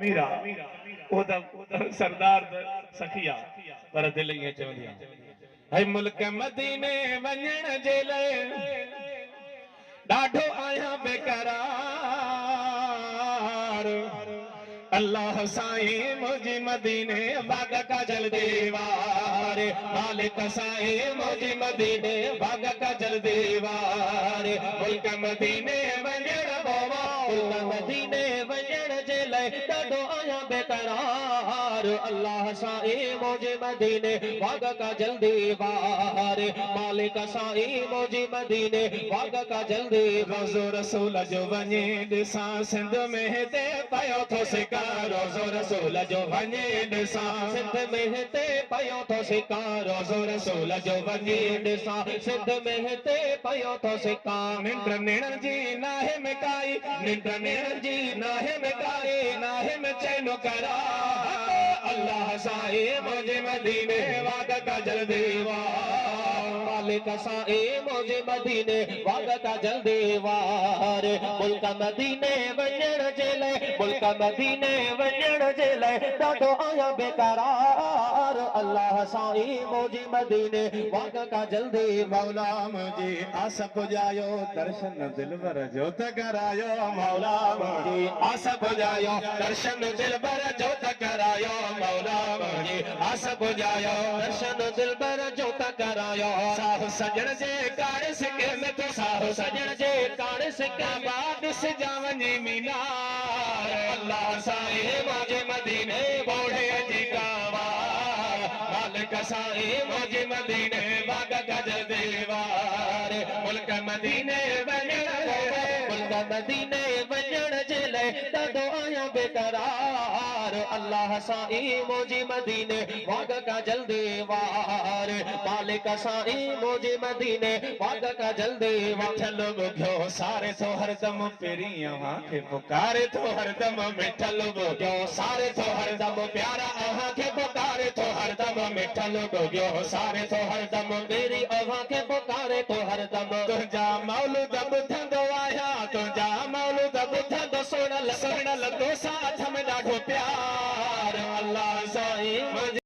मीरा वो सरदार सखिया पर दिल ये चवंदिया है मुल्क मदीने वञण जे लाइ ॾाढो आहियां बेकरार अल्लाह साईं मुझी मदीने बाग काजल दीवार मालिक साईं मुझी मदीने बाग काजल दीवार मुल्क मदीने वञण बोवा मुल्क मदीने वञण जे लाइ ॾाढो आहियां बेकरार अल्लाह साईं मुझी मदीने बाग काजल दीवार मालिक साईं मुझी मदीने बाग काजल दीवार रोज़ो रसूल जो वञे ॾिसां सिंध में ते पयो थो सिका रोज़ो रसूल जो वञे ॾिसां सिंध में ते पयो थो सिका रोज़ो रसूल जो वञे ॾिसां सिंध में ते पयो थो सिका निंड नेणनि जी नाहे में काई निंड नेणनि जी नाहे में काई नाहे में चैनो करा अल्लाह साईं मुझे मदीने वाग काजल दीवार मालिक साईं मुझे मदीने वाग काजल दीवार मुल्क मदीने वञण जे लाइ मुल्क मदीने वञण जे लाइ ॾाढो आहियां बेकरार अल्लाह साईं मुझे मदीने वाग काजल दीवार मौला मुझे आस पुॼायो दर्शन दिलबर जो त करायो मौला मुझे आस पुॼायो दर्शन दिलबर जो त करायो मौला मुझे आस पुॼायो दर्शन दिलबर जो त करायो साहु सजण जे काणे सिके में तो साहु सजण जे काणे सिके बाद से जावनी मीनार अल्लाह साईं मुझे मदीने बोढ़े जी कावार मालिक साईं मुझे मदीने बाग काजल दीवार मुल्क मदीने वञण मुल्क मदीने वञण जे लाइ ॾाढो आहियां बेकरार अल्लाह साईं मुझे मदीने बाग काजल दीवार मालिक साईं मुझे मदीने बाग काजल दीवार मिठल ॿुधियो सारे थो हरदम पहिरीं अव्हां खे पुकारे थो हरदम मिठल ॿुधियो सारे थो हरदम प्यारा अव्हां खे पुकारे थो हरदम मिठल ॿुधियो सारे थो हरदम पहिरीं अव्हां खे पुकारे थो हरदम तुंहिंजा मौलूद ॿुधंदो आहियां तुंहिंजा मौलूद ॿुधंदो सुणल सुणल तो साथ में ॾाढो प्यार